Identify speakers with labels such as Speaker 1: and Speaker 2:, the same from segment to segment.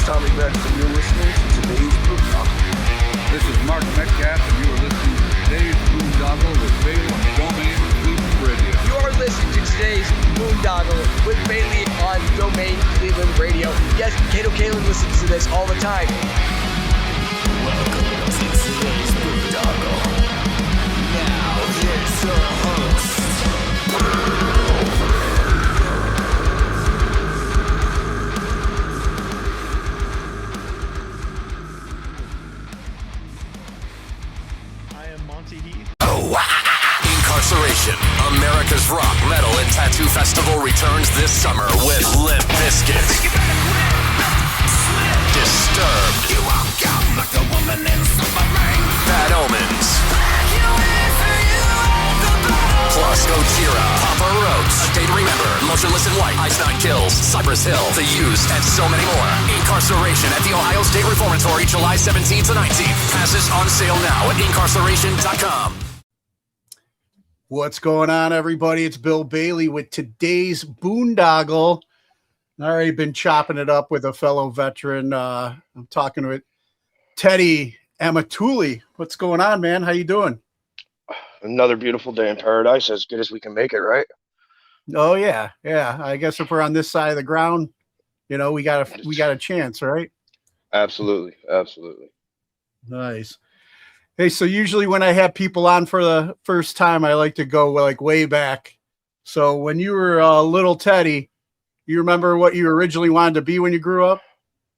Speaker 1: Tommy Beck, and you're listening to today's Boondoggle.
Speaker 2: This is Mark Metcalf, and you are listening to today's Boondoggle with Bailey on Domain Cleveland Radio.
Speaker 3: You are listening to today's Boondoggle with Bailey on Domain Cleveland Radio. Yes, Kato Kalin listens to this all the time.
Speaker 4: Welcome to today's Boondoggle. Now, here's your host.
Speaker 5: Incarceration, America's rock, metal, and tattoo festival returns this summer with Limp Bizkit, Disturbed, Bad Omens, plus Gojira, Papa Roach, A Day to Remember, Motionless in White, Ice Nine Kills, Cypress Hill, The Used, and so many more. Incarceration at the Ohio State Reformatory, July 17th to 19th. Passes on sale now at incarceration.com.
Speaker 6: What's going on, everybody? It's Bill Bailey with today's Boondoggle. I've already been chopping it up with a fellow veteran. I'm talking with Teddy Amatulli. What's going on, man? How you doing?
Speaker 7: Another beautiful day in paradise, as good as we can make it, right?
Speaker 6: Oh yeah. I guess if we're on this side of the ground, you know, we got a chance, right?
Speaker 7: Absolutely.
Speaker 6: Nice. Hey, so usually when I have people on for the first time, I like to go like way back. So when you were a little Teddy, you remember what you originally wanted to be when you grew up?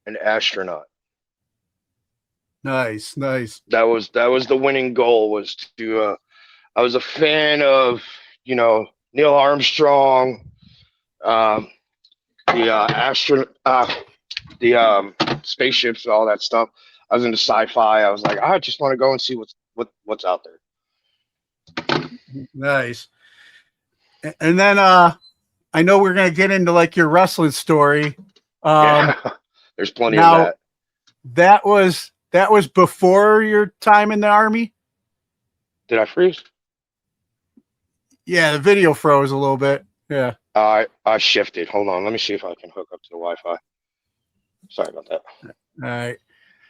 Speaker 7: An astronaut.
Speaker 6: Nice.
Speaker 7: That was the winning goal. Was to. I was a fan of, Neil Armstrong, the spaceships and all that stuff. I was into sci-fi. I was like, I just want to go and see what's out there.
Speaker 6: Nice. And then I know we're gonna get into like your wrestling story.
Speaker 7: Yeah, there's plenty
Speaker 6: now,
Speaker 7: of that.
Speaker 6: That was before your time in the Army?
Speaker 7: Did I freeze?
Speaker 6: Yeah, the video froze a little bit. Yeah.
Speaker 7: I shifted. Hold on. Let me see if I can hook up to the Wi-Fi. Sorry about that.
Speaker 6: All right.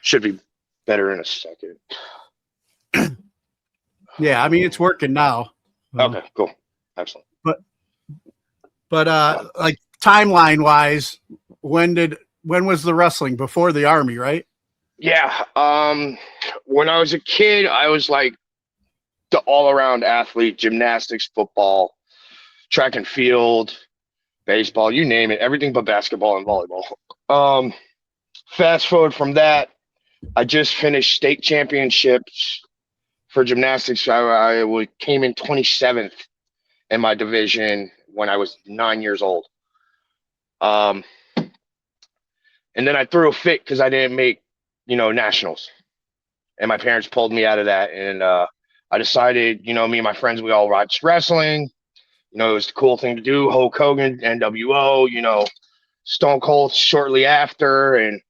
Speaker 7: Should be better in a second.
Speaker 6: Yeah, I mean it's working now.
Speaker 7: Okay, cool. Excellent.
Speaker 6: But like timeline wise, when was the wrestling? Before the Army, right?
Speaker 7: Yeah. When I was a kid, I was like the all-around athlete, gymnastics, football, track and field, baseball, you name it, everything but basketball and volleyball. Fast forward from that, I just finished state championships for gymnastics. I came in 27th in my division when I was 9 years old. And then I threw a fit because I didn't make, nationals. And my parents pulled me out of that. And I decided, me and my friends, we all watched wrestling. It was the cool thing to do. Hulk Hogan, NWO, Stone Cold shortly after. And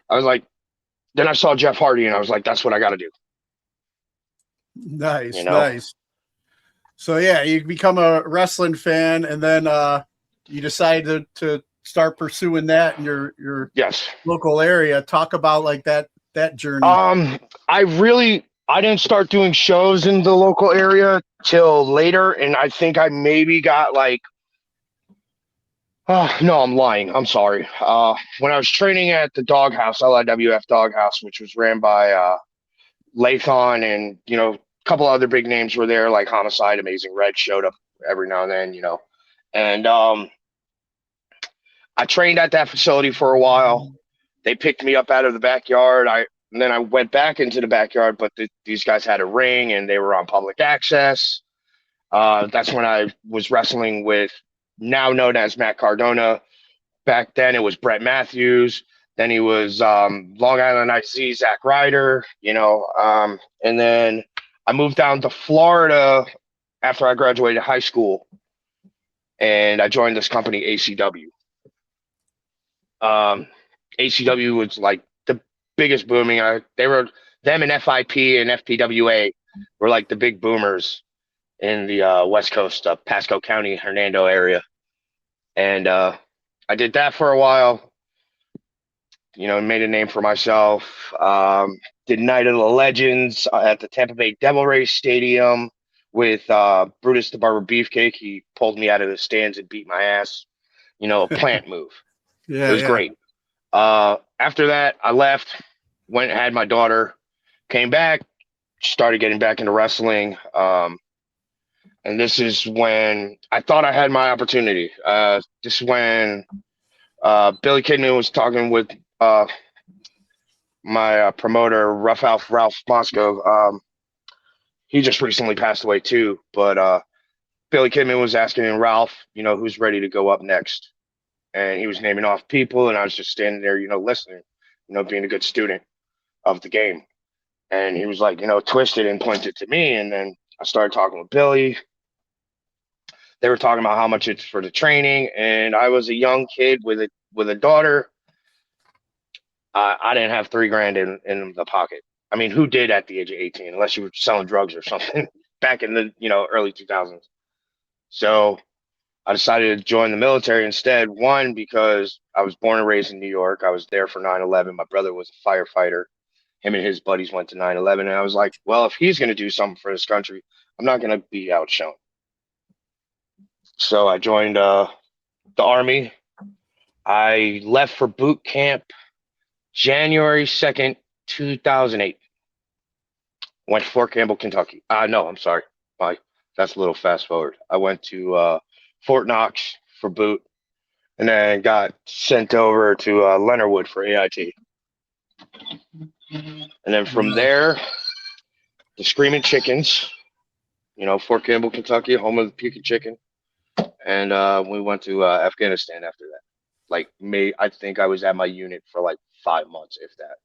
Speaker 7: I was like, then I saw Jeff Hardy and I was like, that's what I got to do.
Speaker 6: Nice. So yeah, you become a wrestling fan and then you decided to start pursuing that in your
Speaker 7: yes
Speaker 6: local area. Talk about like that journey.
Speaker 7: I didn't start doing shows in the local area till later, and I think I maybe got like no, I'm lying. I'm sorry. When I was training at the Doghouse, LIWF Doghouse, which was ran by Lathon, and a couple other big names were there, like Homicide, Amazing Red showed up every now and then, and I trained at that facility for a while. They picked me up out of the backyard. And then I went back into the backyard, but these guys had a ring and they were on public access. That's when I was wrestling with now known as Matt Cardona. Back then it was Brett Matthews. Then he was Long Island IC, Zack Ryder, and then I moved down to Florida after I graduated high school. And I joined this company, ACW. ACW was like the biggest booming. Them and FIP and FPWA were like the big boomers in the West Coast, Pasco County, Hernando area. And I did that for a while. made a name for myself. Did Night of the Legends at the Tampa Bay Devil Rays Stadium with Brutus the Barber Beefcake. He pulled me out of the stands and beat my ass. A plant move.
Speaker 6: Yeah,
Speaker 7: It was
Speaker 6: yeah.
Speaker 7: great. After that, I left, went and had my daughter, came back, started getting back into wrestling. And this is when I thought I had my opportunity. This is when Billy Kidman was talking with my promoter, Rough Alf Ralph Moscow. He just recently passed away too, but Billy Kidman was asking Ralph, who's ready to go up next. And he was naming off people, and I was just standing there, listening, being a good student of the game. And he was like, twisted and pointed to me. And then I started talking with Billy. They were talking about how much it's for the training, and I was a young kid with a daughter. I didn't have $3,000 in the pocket. I mean, who did at the age of 18, unless you were selling drugs or something back in the early 2000s. So I decided to join the military instead. One, because I was born and raised in New York. I was there for 9/11. My brother was a firefighter. Him and his buddies went to 9/11, and I was like, well, if he's going to do something for this country, I'm not going to be outshone. So I joined the Army. I left for boot camp January 2nd, 2008. Went to Fort Campbell, Kentucky. No, I'm sorry. That's a little fast forward. I went to Fort Knox for boot, and then got sent over to Leonardwood for AIT. And then from there, the Screaming Chickens, Fort Campbell, Kentucky, home of the Puking Chicken. And we went to Afghanistan after that. I think I was at my unit for like 5 months, if that.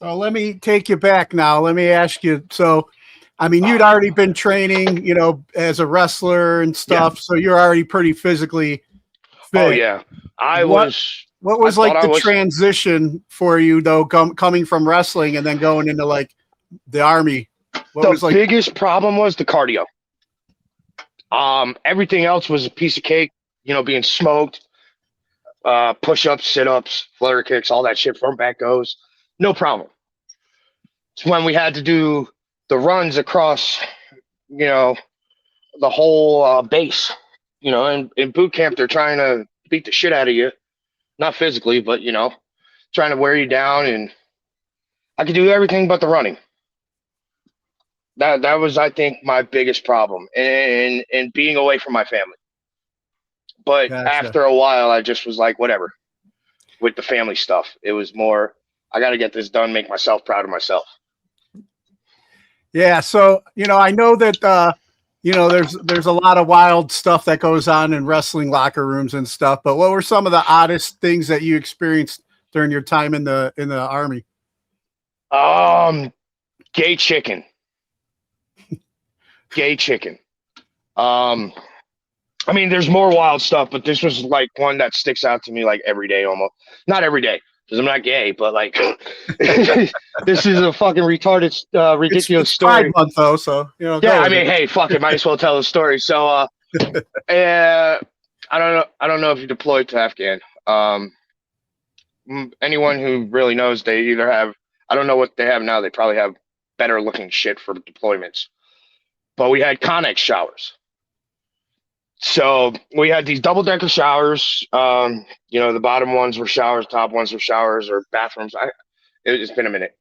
Speaker 6: So let me take you back now. Let me ask you. So, I mean, you'd already been training, as a wrestler and stuff. Yeah. So you're already pretty physically fit.
Speaker 7: Oh yeah,
Speaker 6: What was like the transition for you though, coming from wrestling and then going into like the Army?
Speaker 7: The biggest problem was the cardio. Everything else was a piece of cake, being smoked, push-ups, sit-ups, flutter kicks, all that shit, front back goes, no problem. It's when we had to do the runs across, the whole base, in boot camp, they're trying to beat the shit out of you, not physically, but, trying to wear you down, and I could do everything but the running. That was, I think, my biggest problem, and being away from my family. But gotcha. After a while, I just was like, whatever. With the family stuff, it was more, I got to get this done, make myself proud of myself.
Speaker 6: Yeah, so I know that there's a lot of wild stuff that goes on in wrestling locker rooms and stuff. But what were some of the oddest things that you experienced during your time in the Army?
Speaker 7: Gay chicken. Gay chicken. I mean, there's more wild stuff, but this was like one that sticks out to me like every day almost. Not every day, because I'm not gay, but like this is a fucking retarded, ridiculous
Speaker 6: it's
Speaker 7: story.
Speaker 6: Pride Month though, so
Speaker 7: yeah. I mean, hey, fuck it, might as well tell the story. So, I don't know if you deployed to Afghan. Anyone who really knows, they either have, I don't know what they have now. They probably have better looking shit for deployments. But we had Connex showers. So we had these double-decker showers. The bottom ones were showers, top ones were showers or bathrooms. It's been a minute.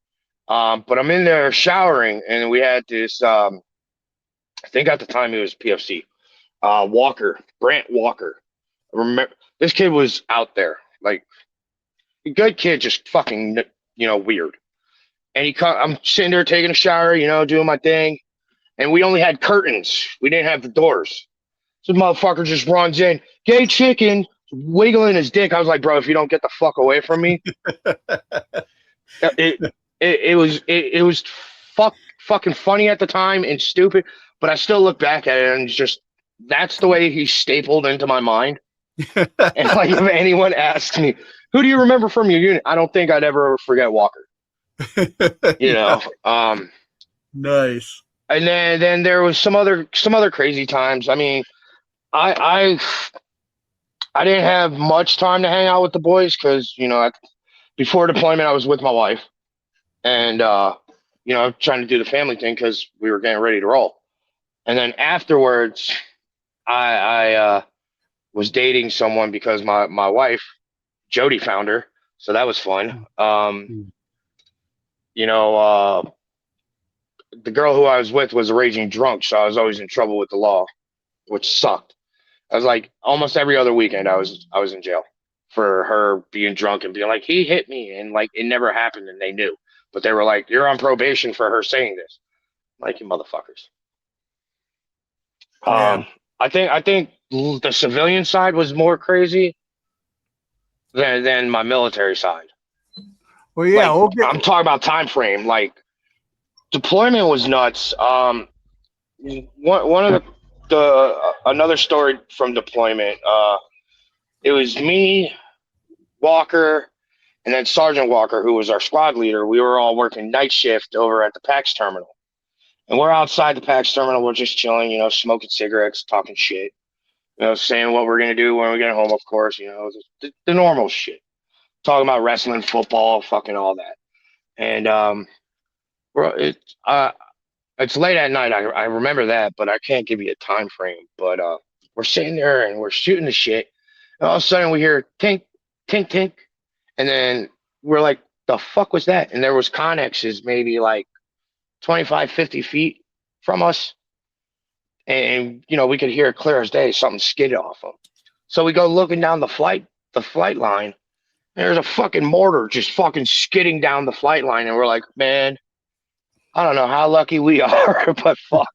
Speaker 7: But I'm in there showering, and we had this, I think at the time it was PFC, Brant Walker. Remember, this kid was out there, like a good kid, just fucking, weird. And I'm sitting there taking a shower, doing my thing. And we only had curtains. We didn't have the doors. So the motherfucker just runs in, gay chicken, wiggling his dick. I was like, bro, if you don't get the fuck away from me. It was fucking funny at the time and stupid, but I still look back at it and just, that's the way he's stapled into my mind. And like, if anyone asks me, who do you remember from your unit? I don't think I'd ever forget Walker.
Speaker 6: Nice.
Speaker 7: And then there was some other crazy times. I mean, I didn't have much time to hang out with the boys because, before deployment, I was with my wife, and trying to do the family thing because we were getting ready to roll. And then afterwards, I was dating someone because my wife, Jody, found her, so that was fun. The girl who I was with was a raging drunk, so I was always in trouble with the law, which sucked. I was like almost every other weekend I was in jail for her being drunk and being like, he hit me, and like it never happened, and they knew, but they were like, you're on probation for her saying this. I'm like, you motherfuckers.
Speaker 6: Yeah.
Speaker 7: I think the civilian side was more crazy than my military side.
Speaker 6: Well, yeah.
Speaker 7: Like, I'm talking about time frame. Like, deployment was nuts. One of the another story from deployment. It was me, Walker, and then Sergeant Walker, who was our squad leader. We were all working night shift over at the PAX terminal, and we're outside the PAX terminal. We're just chilling, smoking cigarettes, talking shit, saying what we're gonna do when we get home. Of course, the normal shit. Talking about wrestling, football, fucking all that, and it's late at night. I remember that, but I can't give you a time frame. But we're sitting there and we're shooting the shit. And all of a sudden we hear tink, tink, tink. And then we're like, the fuck was that? And there was Connexes maybe like 25, 50 feet from us. And, we could hear it clear as day, something skidded off them. So we go looking down the flight line. And there's a fucking mortar just fucking skidding down the flight line. And we're like, man, I don't know how lucky we are, but fuck.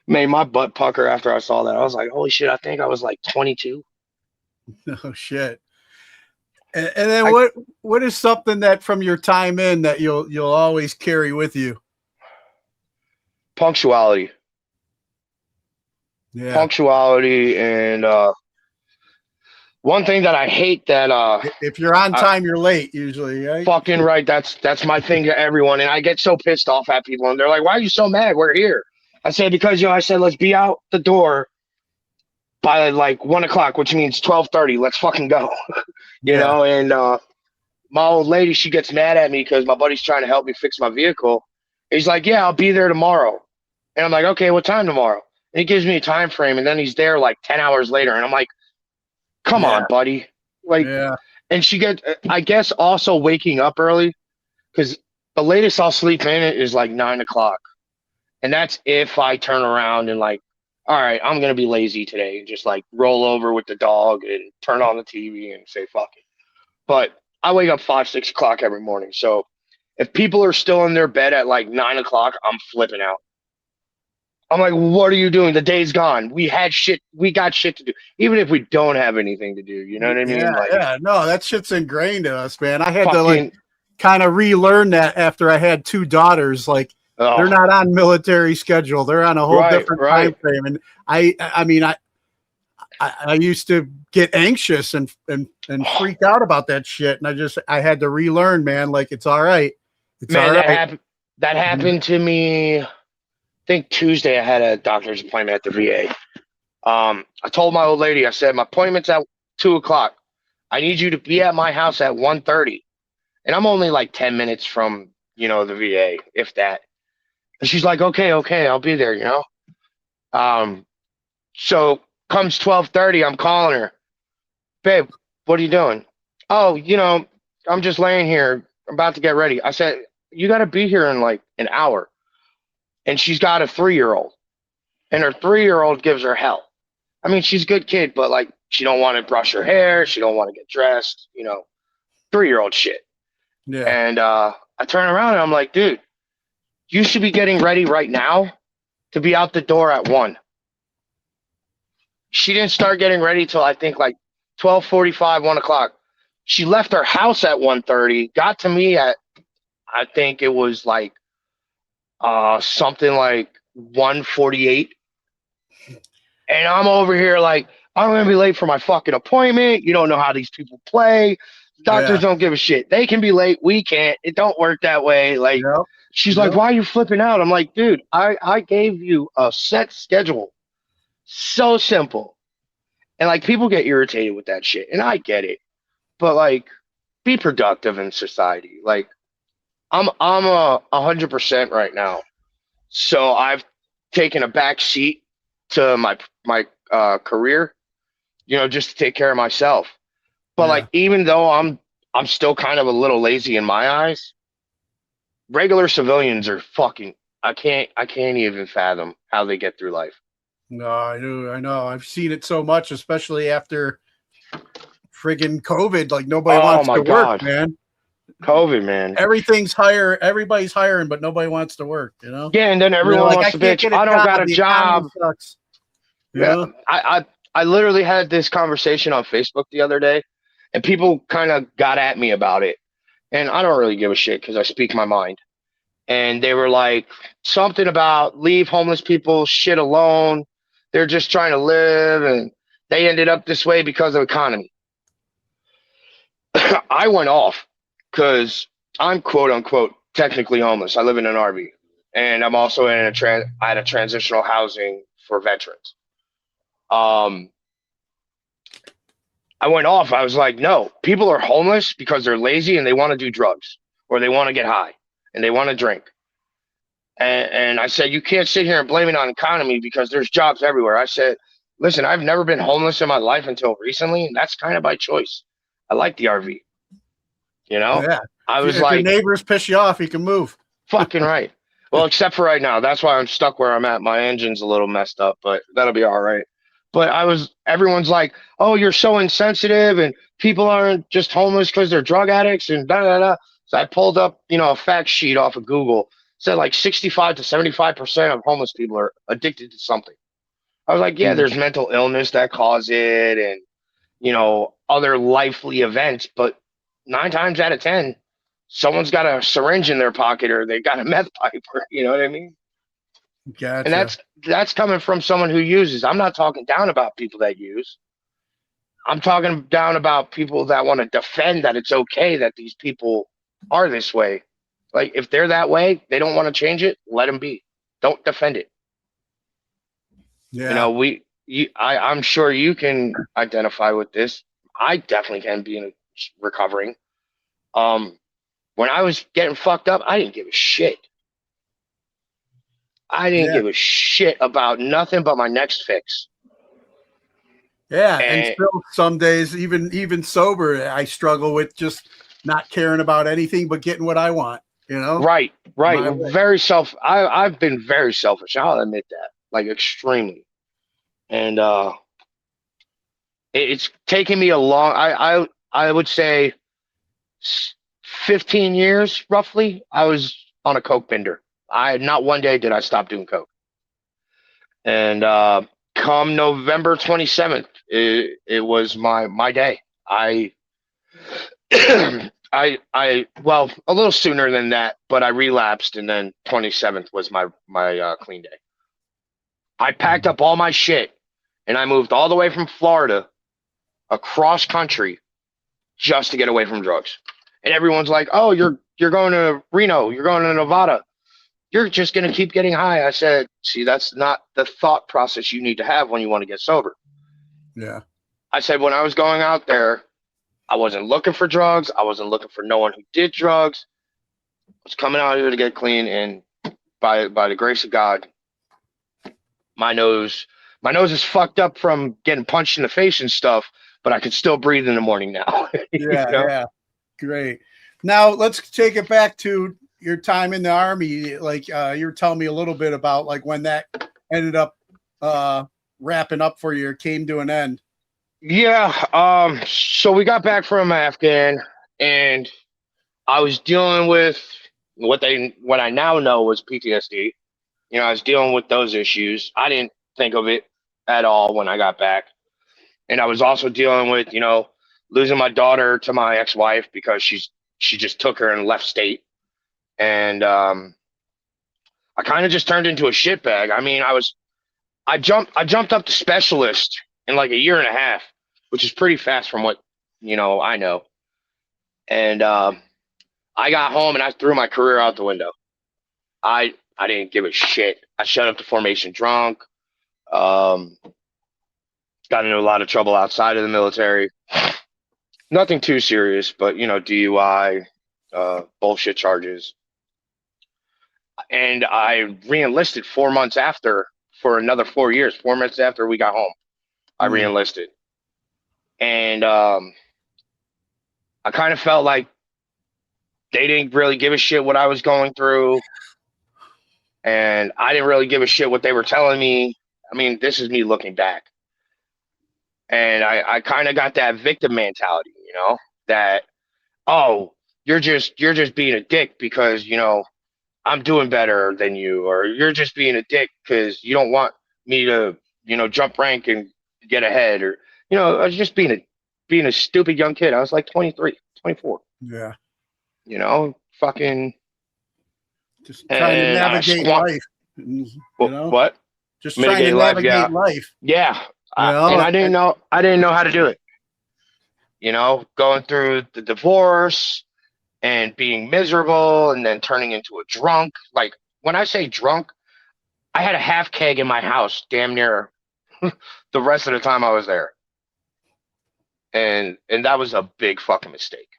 Speaker 7: Made my butt pucker after I saw that. I was like, holy shit, I think I was like 22.
Speaker 6: Oh, shit. And then what is something that from your time in that you'll always carry with you?
Speaker 7: Punctuality.
Speaker 6: Yeah.
Speaker 7: Punctuality, and one thing that I hate that
Speaker 6: if you're on time, you're late usually, right?
Speaker 7: Fucking right. That's my thing to everyone, and I get so pissed off at people, and they're like, "Why are you so mad? We're here." I said because I said let's be out the door by like 1:00, which means 12:30. Let's fucking go, And my old lady, she gets mad at me because my buddy's trying to help me fix my vehicle. He's like, "Yeah, I'll be there tomorrow," and I'm like, "Okay, what time tomorrow?" And he gives me a time frame, and then he's there like 10 hours later, and I'm like, come on, buddy. Like, and she gets, I guess, also waking up early because the latest I'll sleep in is like 9:00. And that's if I turn around and like, all right, I'm going to be lazy today and just like roll over with the dog and turn on the TV and say, fuck it. But I wake up 5, 6 o'clock every morning. So if people are still in their bed at like 9:00, I'm flipping out. I'm like, what are you doing? The day's gone. We got shit to do. Even if we don't have anything to do, you know what I mean?
Speaker 6: No, that shit's ingrained in us, man. I had to like kind of relearn that after I had 2 daughters. Like they're not on military schedule. They're on a whole different time frame. And I mean, I used to get anxious and freak out about that shit. And I had to relearn, man. Like, it's all right. It's all right.
Speaker 7: That happened to me. I think Tuesday I had a doctor's appointment at the VA. I told my old lady, I said, my appointment's at 2:00. I need you to be at my house at 1:30. And I'm only like 10 minutes from, the VA, if that. And she's like, okay, I'll be there, So comes 12:30, I'm calling her. Babe, what are you doing? Oh, I'm just laying here, about to get ready. I said, you got to be here in like an hour. And she's got a 3-year-old. And her 3-year-old gives her hell. I mean, she's a good kid, but like she don't want to brush her hair. She don't want to get dressed, 3-year-old shit.
Speaker 6: Yeah.
Speaker 7: And I turn around and I'm like, dude, you should be getting ready right now to be out the door at 1. She didn't start getting ready till I think like 12:45, 1:00. She left her house at 1:30, got to me at, I think it was like something like 1:48. And I'm over here like, I'm going to be late for my fucking appointment. You don't know how these people play. Doctors don't give a shit. They can be late. We can't. It don't work that way. Like, she's like, why are you flipping out? I'm like, dude, I gave you a set schedule. So simple. And like, people get irritated with that shit. And I get it. But like, be productive in society. Like I'm a 100% right now. So I've taken a back seat to my career, just to take care of myself. But
Speaker 6: Yeah.
Speaker 7: like even though I'm still kind of a little lazy in my eyes, regular civilians are fucking I can't even fathom how they get through life.
Speaker 6: No, I know. I've seen it so much, especially after friggin' COVID. Like nobody
Speaker 7: Oh
Speaker 6: wants
Speaker 7: my
Speaker 6: to work,
Speaker 7: God.
Speaker 6: man.
Speaker 7: COVID, man.
Speaker 6: Everybody's hiring, but nobody wants to work,
Speaker 7: Yeah, and then
Speaker 6: They're
Speaker 7: everyone
Speaker 6: like,
Speaker 7: wants
Speaker 6: I
Speaker 7: to
Speaker 6: can't
Speaker 7: bitch.
Speaker 6: get a
Speaker 7: I don't
Speaker 6: job.
Speaker 7: got a
Speaker 6: The economy
Speaker 7: job.
Speaker 6: sucks.
Speaker 7: Yeah, I literally had this conversation on Facebook the other day, and people kind of got at me about it. And I don't really give a shit because I speak my mind. And they were like something about leave homeless people shit alone. They're just trying to live, and they ended up this way because of economy. I went off because I'm quote unquote technically homeless. I live in an RV, and I'm also in at a transitional housing for veterans. Um, I went off. I was like, no, people are homeless because they're lazy and they want to do drugs or they want to get high and they want to drink. And I said, you can't sit here and blame it on economy because there's jobs everywhere. I said, listen, I've never been homeless in my life until recently, and that's kind of by choice. I like the RV, you know?
Speaker 6: Yeah.
Speaker 7: I was
Speaker 6: If your
Speaker 7: like,
Speaker 6: neighbors piss you off, you can move.
Speaker 7: fucking right. Well, except for right now. That's why I'm stuck where I'm at. My engine's a little messed up, but that'll be all right. But everyone's like, oh, you're so insensitive, and people aren't just homeless because they're drug addicts, and da da da. So I pulled up, a fact sheet off of Google. Said like 65 to 75% of homeless people are addicted to something. I was like, yeah,
Speaker 6: Mm.
Speaker 7: there's mental illness that cause it, and other lively events, but 9 times out of 10, someone's got a syringe in their pocket or they got a meth pipe, or, you know what I mean? And
Speaker 6: Gotcha.
Speaker 7: that's coming from someone who uses. I'm not talking down about people that use. I'm talking down about people that want to defend that it's okay that these people are this way. Like if they're that way, they don't want to change it, let them be. Don't defend it.
Speaker 6: Yeah.
Speaker 7: I'm sure you can identify with this. I definitely can be in recovering. When I was getting fucked up, I didn't give a shit. I didn't
Speaker 6: Yeah.
Speaker 7: give a shit about nothing but my next fix.
Speaker 6: Yeah. And
Speaker 7: And
Speaker 6: still some days, even sober, I struggle with just not caring about anything but getting what I want,
Speaker 7: right,
Speaker 6: my way.
Speaker 7: I've been very selfish. I'll admit that, like extremely. And it's taken me a long. I would say 15 years roughly. I was on a coke bender. I not one day did I stop doing coke. And come November 27th, it was my day. I well, a little sooner than that, but I relapsed, and then 27th was my clean day. I packed up all my shit and I moved all the way from Florida across country just to get away from drugs. And everyone's like, "Oh, you're going to Reno, you're going to Nevada. You're just going to keep getting high." I said, "See, that's not the thought process you need to have when you want to get sober."
Speaker 6: Yeah.
Speaker 7: I said, when I was going out there, I wasn't looking for drugs. I wasn't looking for no one who did drugs. I was coming out here to get clean, and by the grace of God, my nose is fucked up from getting punched in the face and stuff, but I can still breathe in the morning now.
Speaker 6: Yeah. Yeah. Great. Now let's take it back to your time in the Army. Like you were telling me a little bit about like when that ended up wrapping up for you, or came to an end.
Speaker 7: Yeah. So we got back from Afghan, and I was dealing with what I now know was PTSD. I was dealing with those issues. I didn't think of it at all when I got back. And I was also dealing with, losing my daughter to my ex-wife because she just took her and left state. And I kind of just turned into a shitbag. I mean, I jumped up to specialist in like a year and a half, which is pretty fast from what, I know. And I got home and I threw my career out the window. I didn't give a shit. I showed up to formation drunk. Got into a lot of trouble outside of the military. Nothing too serious, but DUI, bullshit charges. And I re-enlisted 4 months after for another 4 years. 4 months after we got home, I
Speaker 6: Mm.
Speaker 7: re-enlisted. And I kind of felt like they didn't really give a shit what I was going through. And I didn't really give a shit what they were telling me. I mean, this is me looking back. And I kind of got that victim mentality, that, oh, you're just being a dick because, I'm doing better than you, or you're just being a dick because you don't want me to, jump rank and get ahead, or, I was just being a stupid young kid. I was like 23, 24,
Speaker 6: Yeah.
Speaker 7: Fucking,
Speaker 6: Just trying to
Speaker 7: and I
Speaker 6: navigate
Speaker 7: squat.
Speaker 6: life. You know,
Speaker 7: What?
Speaker 6: just trying to
Speaker 7: Mitigate life, yeah.
Speaker 6: navigate life.
Speaker 7: Yeah.
Speaker 6: You
Speaker 7: And
Speaker 6: know,
Speaker 7: I didn't know how to do it. Going through the divorce and being miserable and then turning into a drunk. Like, when I say drunk, I had a half keg in my house damn near the rest of the time I was there. And that was a big fucking mistake.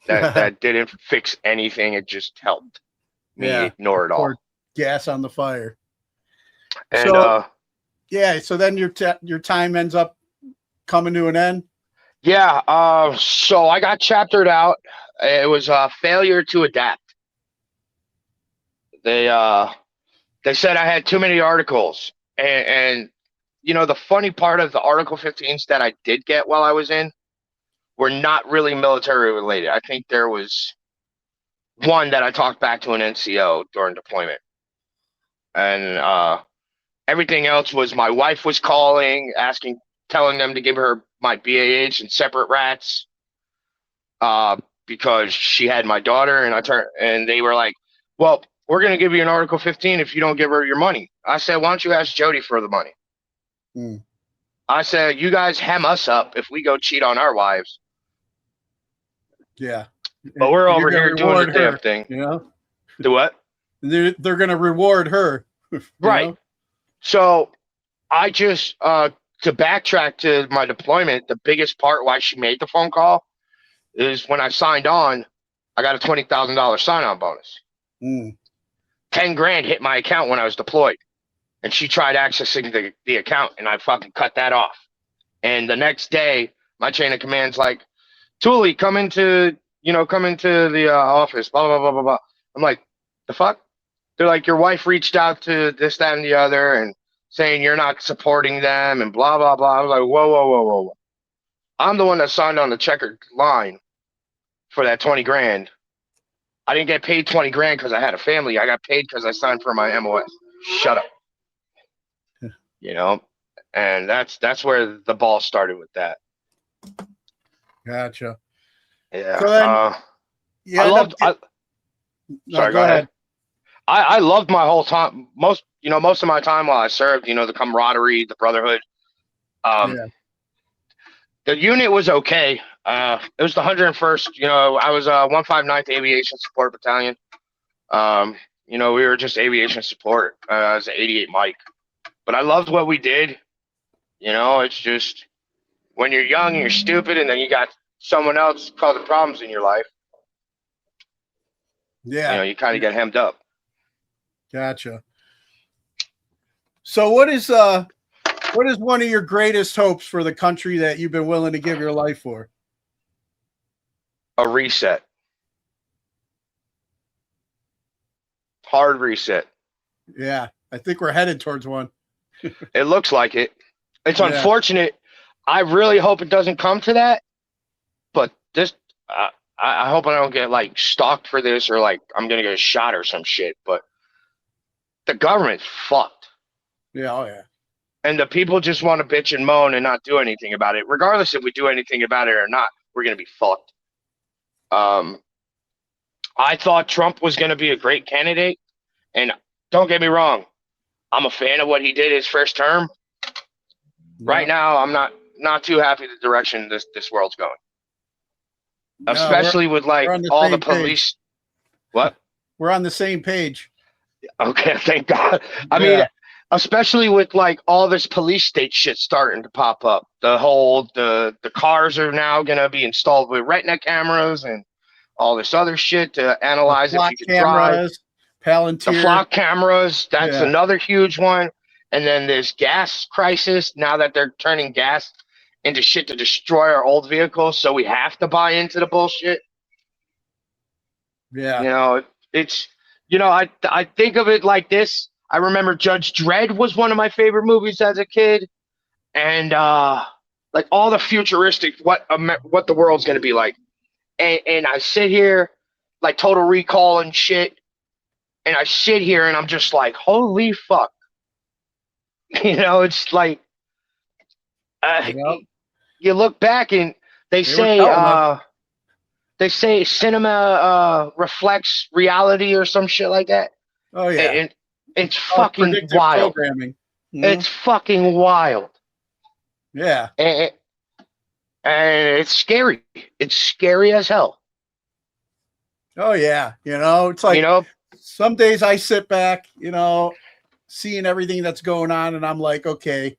Speaker 7: That didn't fix anything. It just helped me ignore it all.
Speaker 6: Pour gas on the fire.
Speaker 7: And
Speaker 6: So yeah, so then your time ends up coming to an end.
Speaker 7: yeah, so I got chaptered out. It was a failure to adapt. They said I had too many articles, and the funny part of the Article 15s that I did get while I was in were not really military related. I think there was one that I talked back to an NCO during deployment, and everything else was my wife was calling, telling them to give her my BAH and separate rats, because she had my daughter, and they were like, well, we're going to give you an Article 15 if you don't give her your money. I said, why don't you ask Jody for the money?
Speaker 6: Mm.
Speaker 7: I said, you guys hem us up if we go cheat on our wives.
Speaker 6: Yeah.
Speaker 7: But we're
Speaker 6: You're
Speaker 7: over
Speaker 6: gonna
Speaker 7: here doing the
Speaker 6: reward her,
Speaker 7: damn thing. Do what?
Speaker 6: They're going to reward her.
Speaker 7: Right.
Speaker 6: Know?
Speaker 7: So I just, to backtrack to my deployment, the biggest part why she made the phone call is when I signed on, I got a $20,000 sign-on bonus.
Speaker 6: Mm.
Speaker 7: 10 grand hit my account when I was deployed. And she tried accessing the account, and I fucking cut that off. And the next day, my chain of command's like, Tully, come into the office, blah, blah, blah, blah, blah. I'm like, the fuck? They're like, your wife reached out to this, that, and the other, and saying you're not supporting them, and blah, blah, blah. I was like, whoa, whoa, whoa, whoa, whoa. I'm the one that signed on the checkered line for that 20 grand. I didn't get paid 20 grand because I had a family. I got paid because I signed for my MOS. Shut up. And that's where the ball started with that.
Speaker 6: Gotcha.
Speaker 7: Yeah.
Speaker 6: So then,
Speaker 7: Sorry, go ahead. I loved my whole time. Most of my time while I served, the camaraderie, the brotherhood. The unit was okay. It was the 101st. I was 159th Aviation Support Battalion. We were just aviation support. I was an 88 Mike. But I loved what we did. It's just when you're young and you're stupid, and then you got someone else causing problems in your life.
Speaker 6: Yeah.
Speaker 7: You kind of get hemmed up.
Speaker 6: Gotcha. So what is one of your greatest hopes for the country that you've been willing to give your life for?
Speaker 7: A reset. Hard reset.
Speaker 6: Yeah, I think we're headed towards one.
Speaker 7: It looks like it. It's unfortunate. I really hope it doesn't come to that. But this, I hope I don't get like stalked for this, or like I'm gonna get shot or some shit. But the government's fucked.
Speaker 6: Yeah, oh yeah.
Speaker 7: And the people just want to bitch and moan and not do anything about it. Regardless if we do anything about it or not, we're gonna be fucked. I thought Trump was gonna be a great candidate, and don't get me wrong, I'm a fan of what he did his first term. Yeah. Right now, I'm not too happy the direction this world's going. No, especially with like all the police. What?
Speaker 6: We're on the same page.
Speaker 7: Okay, thank God. I mean, especially with like all this police state shit starting to pop up. The cars are now gonna be installed with retina cameras and all this other shit to analyze if
Speaker 6: Flock
Speaker 7: you can drive.
Speaker 6: cameras,
Speaker 7: The
Speaker 6: Palantir.
Speaker 7: flock cameras, that's
Speaker 6: Yeah.
Speaker 7: another huge one. And then this gas crisis, now that they're turning gas into shit to destroy our old vehicles, so we have to buy into the bullshit.
Speaker 6: Yeah.
Speaker 7: You know, it's I think of it like this. I remember Judge Dredd was one of my favorite movies as a kid, and like all the futuristic what the world's gonna be like, and I sit here like Total Recall and shit, and I sit here and I'm just like, holy fuck, it's like
Speaker 6: Yep.
Speaker 7: you look back and they
Speaker 6: They were telling us.
Speaker 7: say cinema reflects reality or some shit like that.
Speaker 6: Oh yeah.
Speaker 7: And it's
Speaker 6: All
Speaker 7: fucking
Speaker 6: predictive
Speaker 7: wild.
Speaker 6: programming. you know?
Speaker 7: It's fucking wild.
Speaker 6: Yeah.
Speaker 7: And it's scary. It's scary as hell.
Speaker 6: Oh yeah. It's like some days I sit back, seeing everything that's going on, and I'm like, okay,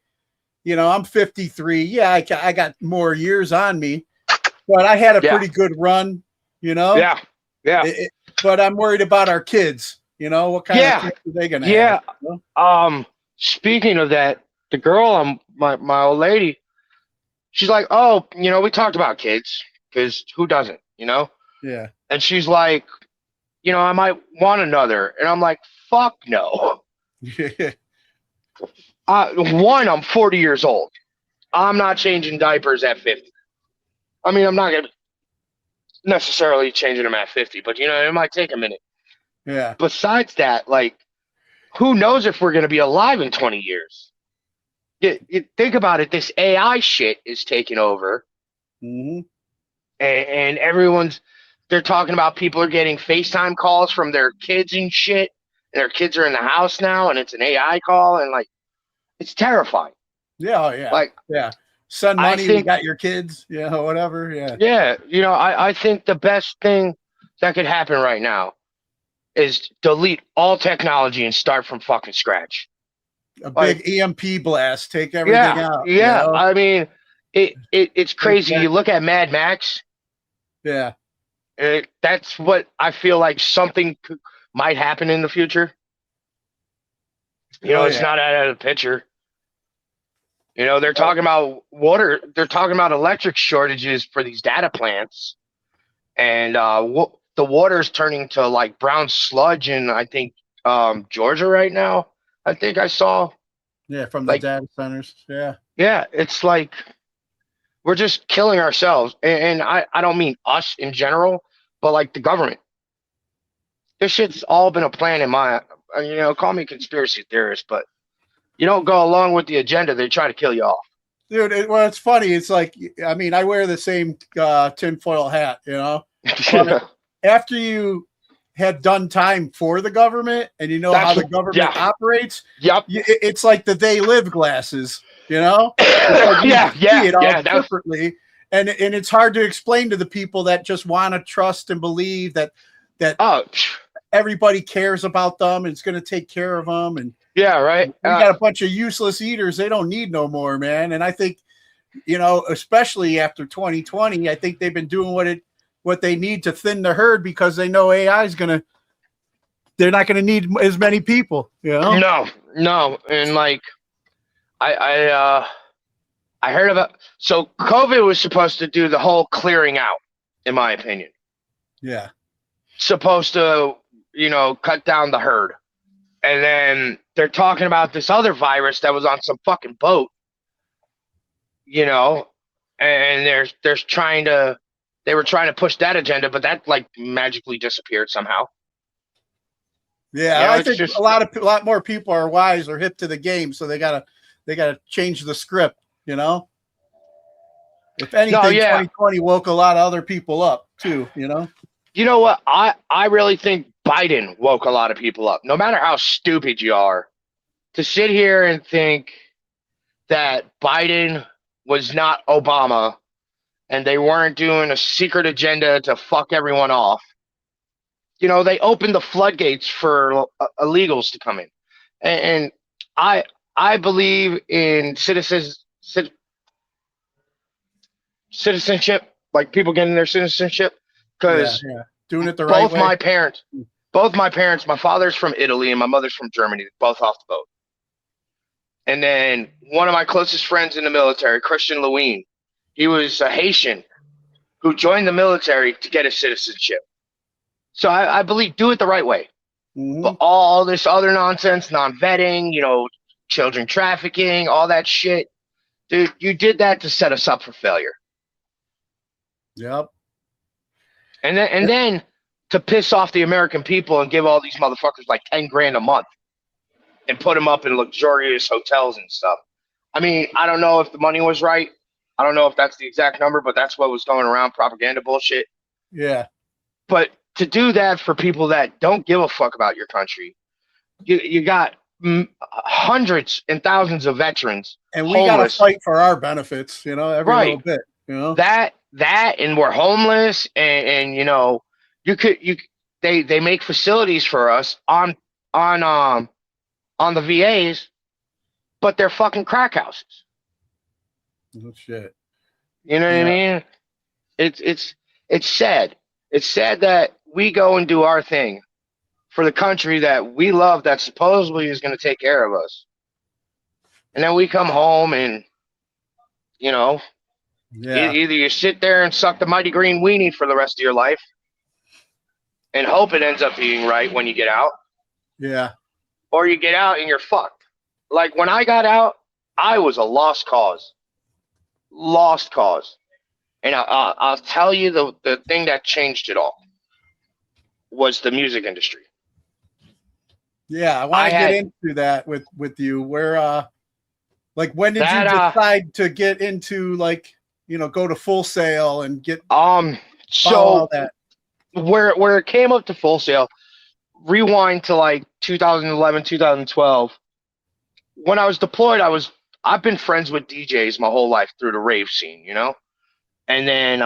Speaker 6: I'm 53. Yeah, I got more years on me, but I had a pretty good run,
Speaker 7: Yeah.
Speaker 6: But I'm worried about our kids. What kind of kids are they gonna have?
Speaker 7: Speaking of that, the girl, my old lady, she's like, oh, we talked about kids because who doesn't,
Speaker 6: Yeah.
Speaker 7: And she's like, I might want another, and I'm like, fuck no. One, I'm 40 years old. I'm not changing diapers at 50. I mean, I'm not gonna necessarily changing them at 50, but it might take a minute.
Speaker 6: Yeah.
Speaker 7: Besides that, like, who knows if we're gonna be alive in 20 years? You think about it. This AI shit is taking over,
Speaker 6: Mm-hmm.
Speaker 7: and they're talking about people are getting FaceTime calls from their kids and shit, and their kids are in the house now, and it's an AI call, and like, it's terrifying.
Speaker 6: Yeah. Oh, yeah.
Speaker 7: Like,
Speaker 6: yeah. Send money. We got your kids. Yeah. Whatever. Yeah.
Speaker 7: Yeah. I think the best thing that could happen right now is delete all technology and start from fucking scratch.
Speaker 6: A big EMP blast, take everything out.
Speaker 7: Yeah. I mean, it's crazy. You look at Mad Max.
Speaker 6: Yeah.
Speaker 7: That's what I feel like something might happen in the future. It's not out of the picture. They're talking about water. They're talking about electric shortages for these data plants, and the water is turning to like brown sludge in, I think, Georgia right now. I think I saw.
Speaker 6: Yeah, from the data centers. Yeah.
Speaker 7: Yeah, it's like we're just killing ourselves, and I don't mean us in general, but like the government. This shit's all been a plan in my. Call me a conspiracy theorist, but you don't go along with the agenda, they try to kill you off.
Speaker 6: Dude, it's funny. It's like, I mean, I wear the same tinfoil hat, But after you had done time for the government and how the government operates, it's like the they live glasses, It's like see it all differently. And it's hard to explain to the people that just want to trust and believe that everybody cares about them and it's going to take care of them. And
Speaker 7: yeah, right.
Speaker 6: We got a bunch of useless eaters. They don't need no more, man. And I think, especially after 2020, I think they've been doing what they need to thin the herd because they know AI is they're not going to need as many people,
Speaker 7: No. And like, I heard about, so COVID was supposed to do the whole clearing out, in my opinion.
Speaker 6: Yeah.
Speaker 7: Supposed to, cut down the herd. And then they're talking about this other virus that was on some fucking boat, and they were trying to push that agenda, but that like magically disappeared somehow.
Speaker 6: Yeah, I think a lot more people are wise or hip to the game, so they gotta change the script, If anything, 2020 woke a lot of other people up too,
Speaker 7: You know what? I really think Biden woke a lot of people up. No matter how stupid you are, to sit here and think that Biden was not Obama and they weren't doing a secret agenda to fuck everyone off. They opened the floodgates for illegals to come in. And I I believe in citizenship, like people getting their citizenship,
Speaker 6: Yeah,
Speaker 7: because
Speaker 6: yeah. Doing it the right
Speaker 7: both
Speaker 6: way.
Speaker 7: my parents, my father's from Italy and my mother's from Germany, both off the boat. And then one of my closest friends in the military, Christian Lewin, he was a Haitian who joined the military to get his citizenship. So I believe do it the right way.
Speaker 6: Hmm.
Speaker 7: But all this other nonsense, non-vetting, children trafficking, all that shit, dude, you did that to set us up for failure.
Speaker 6: Yep.
Speaker 7: And then to piss off the American people and give all these motherfuckers like 10 grand a month and put them up in luxurious hotels and stuff. I mean, I don't know if the money was right. I don't know if that's the exact number, but that's what was going around, propaganda bullshit.
Speaker 6: Yeah.
Speaker 7: But to do that for people that don't give a fuck about your country, you got hundreds and thousands of veterans
Speaker 6: And we got to
Speaker 7: homeless.
Speaker 6: fight for our benefits, every little
Speaker 7: Right.
Speaker 6: bit,
Speaker 7: That and we're homeless, and they make facilities for us on the VAs, but they're fucking crack houses.
Speaker 6: Oh, shit.
Speaker 7: You know what I
Speaker 6: Yeah.
Speaker 7: mean? It's sad. It's sad that we go and do our thing for the country that we love, that supposedly is going to take care of us, and then we come home and
Speaker 6: Yeah.
Speaker 7: either you sit there and suck the mighty green weenie for the rest of your life and hope it ends up being right when you get out,
Speaker 6: Yeah.
Speaker 7: or you get out and you're fucked. Like when I got out, I was a lost cause. Lost cause. And I'll tell you the thing that changed it all was the music industry.
Speaker 6: Yeah. I want
Speaker 7: I
Speaker 6: to get
Speaker 7: had
Speaker 6: into that with you. Where, like, when did you
Speaker 7: that
Speaker 6: decide to get into, like, go to Full Sail and follow all
Speaker 7: so
Speaker 6: that?
Speaker 7: where it came up to Full Sail, rewind to like 2011, 2012. When I was deployed, I've been friends with DJs my whole life through the rave scene, And then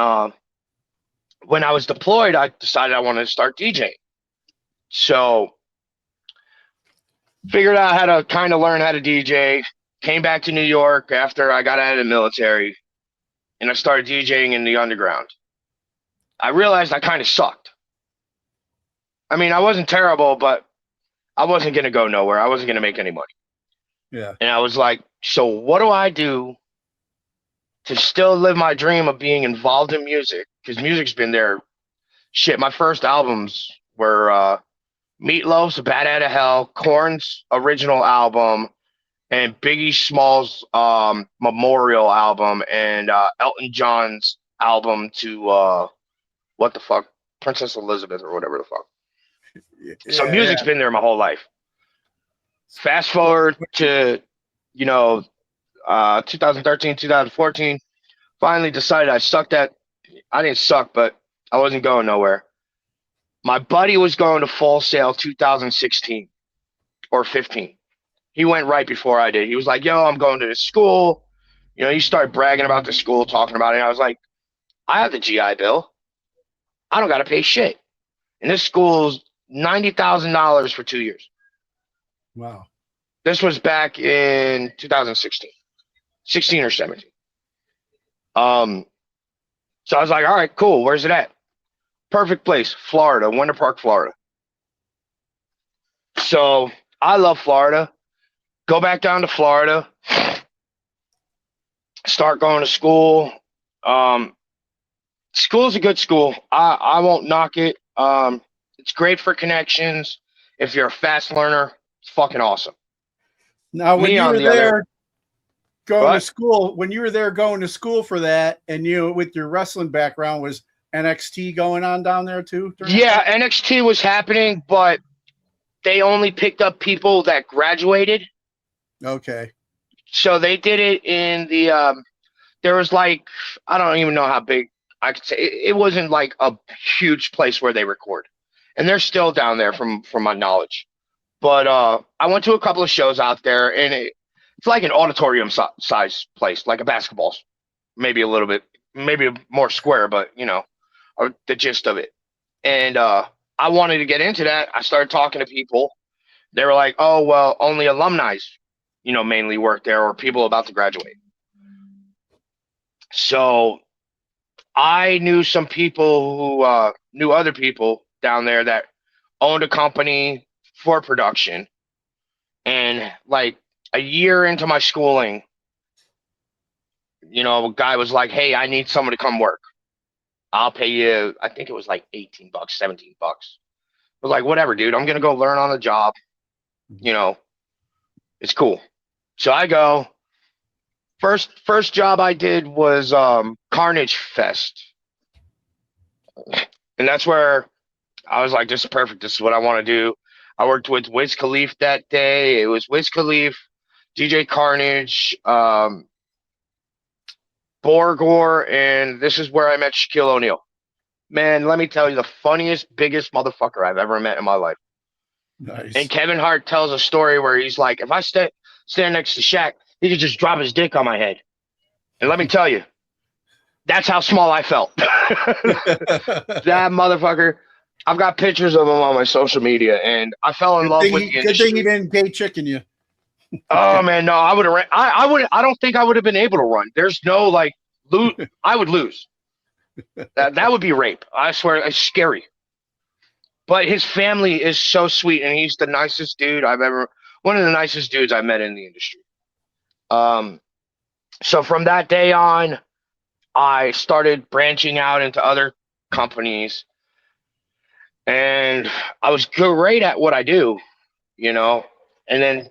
Speaker 7: when I was deployed, I decided I wanted to start DJing. So figured out how to kind of learn how to DJ. Came back to New York after I got out of the military, and I started DJing in the underground. I realized I kind of sucked. I mean, I wasn't terrible, but I wasn't going to go nowhere. I wasn't going to make any money.
Speaker 6: Yeah.
Speaker 7: And I was like, so what do I do to still live my dream of being involved in music? Because music's been there. Shit, my first albums were Meatloaf's Bad Out of Hell, Korn's original album, and Biggie Small's memorial album, and Elton John's album to what the fuck, Princess Elizabeth or whatever the fuck. So music's been there my whole life. Fast forward to 2013, 2014. Finally decided I sucked at. I didn't suck, but I wasn't going nowhere. My buddy was going to Full Sail 2016 or 15. He went right before I did. He was like, yo, I'm going to this school. He started bragging about the school, talking about it. And I was like, I have the GI Bill. I don't got to pay shit. And this school's $90,000 for 2 years.
Speaker 6: Wow.
Speaker 7: This was back in 2016, 16 or 17. So I was like, all right, cool. Where's it at? Perfect place, Florida, Winter Park, Florida. So I love Florida. Go back down to Florida. Start going to school. School's a good school. I won't knock it. It's great for connections. If you're a fast learner, it's fucking awesome.
Speaker 6: Now, when
Speaker 7: Me,
Speaker 6: you
Speaker 7: on
Speaker 6: were
Speaker 7: the other-
Speaker 6: there going to
Speaker 7: What?
Speaker 6: school, when you were there going to school for that, and you with your wrestling background, was NXT going on down there too? during that
Speaker 7: Yeah,
Speaker 6: time?
Speaker 7: NXT was happening, but they only picked up people that graduated.
Speaker 6: Okay.
Speaker 7: So they did it in the there was like, I don't even know how big I could say. It wasn't like a huge place where they record, and they're still down there from my knowledge. But I went to a couple of shows out there, and it's like an auditorium size place, like a basketball, maybe a little bit, maybe more square, but or the gist of it. And I wanted to get into that. I started talking to people. They were like, "Oh, well, only alumni mainly work there, or people about to graduate. So I knew some people who knew other people down there that owned a company for production. And like a year into my schooling, a guy was like, "Hey, I need someone to come work. I'll pay you." I think it was like $18, $17. I was like, "Whatever, dude. I'm gonna go learn on the job. It's cool." So I go. First job I did was Carnage Fest, and that's where I was like, "This is perfect. This is what I want to do." I worked with Wiz Khalifa that day. It was Wiz Khalifa, DJ Carnage, Borgore, and this is where I met Shaquille O'Neal. Man, let me tell you, the funniest, biggest motherfucker I've ever met in my life.
Speaker 6: Nice.
Speaker 7: And Kevin Hart tells a story where he's like, if I stand next to Shaq, he could just drop his dick on my head. And let me tell you, that's how small I felt. That motherfucker. I've got pictures of him on my social media, and I fell in love with the industry.
Speaker 6: Good thing he didn't gay chicken you.
Speaker 7: Oh man, no, I would have. I don't think I would have been able to run. There's no like, I would lose. That would be rape. I swear, it's scary. But his family is so sweet, and he's the nicest dude one of the nicest dudes I've met in the industry. So from that day on, I started branching out into other companies, and I was great at what I do, and then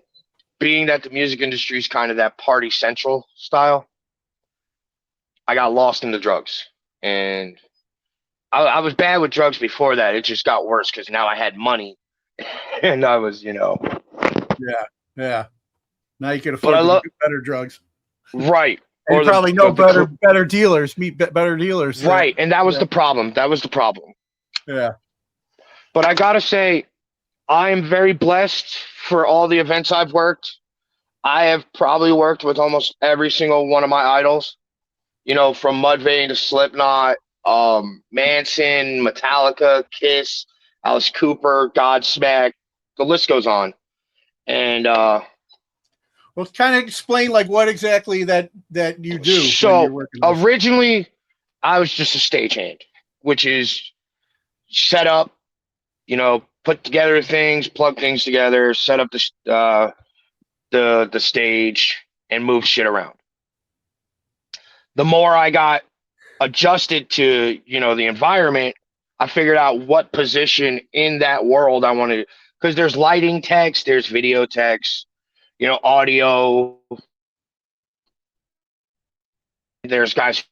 Speaker 7: being that the music industry is kind of that party central style, I got lost in the drugs. And I was bad with drugs before that. It just got worse because now I had money, and I was,
Speaker 6: Yeah. Now you can afford to do better drugs.
Speaker 7: Right.
Speaker 6: And you probably know better dealers, meet better dealers.
Speaker 7: Right. And that was the problem.
Speaker 6: Yeah.
Speaker 7: But I got to say, I am very blessed for all the events I've worked. I have probably worked with almost every single one of my idols, from Mudvayne to Slipknot, Manson, Metallica, Kiss, Alice Cooper, Godsmack. The list goes on. And
Speaker 6: well, kind of explain like what exactly that you do.
Speaker 7: So originally, I was just a stagehand, which is set up, put together things, plug things together, set up the stage, and move shit around. The more I got adjusted to, the environment, I figured out what position in that world I wanted, because there's lighting techs, there's video techs, audio. There's guys.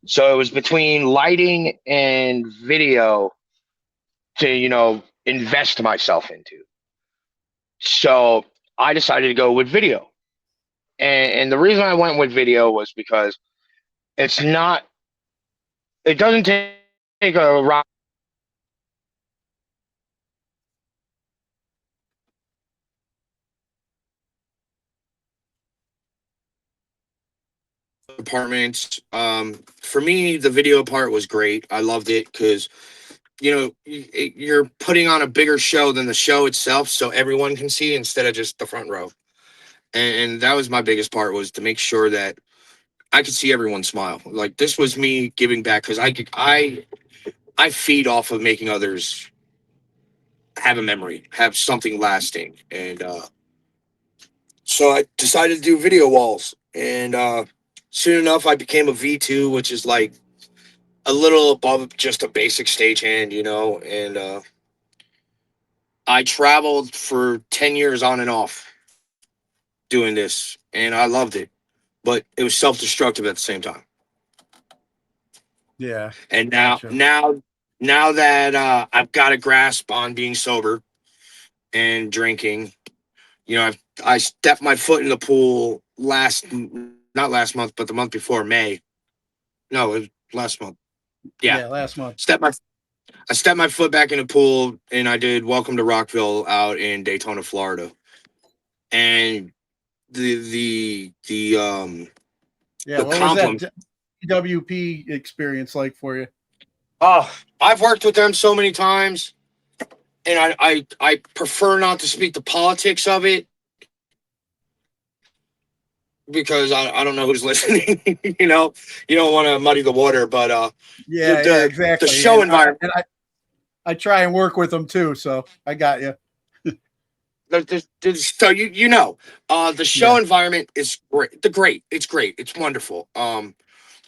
Speaker 7: So it was between lighting and video to, invest myself into. So I decided to go with video. And the reason I went with video was because it doesn't take a rock
Speaker 8: departments. For me, the video part was great. I loved it because you're putting on a bigger show than the show itself, so everyone can see instead of just the front row. And that was my biggest part, was to make sure that I could see everyone smile. Like, this was me giving back, because I feed off of making others have a memory, have something lasting. And so I decided to do video walls. And soon enough, I became a V2, which is like a little above just a basic stagehand, and I traveled for 10 years on and off doing this, and I loved it, but it was self-destructive at the same time.
Speaker 6: Yeah.
Speaker 8: And now that I've got a grasp on being sober and drinking, I stepped my foot in the pool not last month, but the month before, May. No, it was last month. Yeah,
Speaker 6: last month.
Speaker 8: I stepped my foot back in the pool, and I did Welcome to Rockville out in Daytona, Florida. And the
Speaker 6: what was that WP experience like for you?
Speaker 8: Oh, I've worked with them so many times. and I prefer not to speak the politics of it because I don't know who's listening. You know, you don't want to muddy the water, but
Speaker 6: Yeah,
Speaker 8: the
Speaker 6: exactly.
Speaker 8: show environment.
Speaker 6: I try and work with them too, so I got you.
Speaker 8: So you know, the show
Speaker 6: Yeah.
Speaker 8: environment is great. It's great. It's wonderful.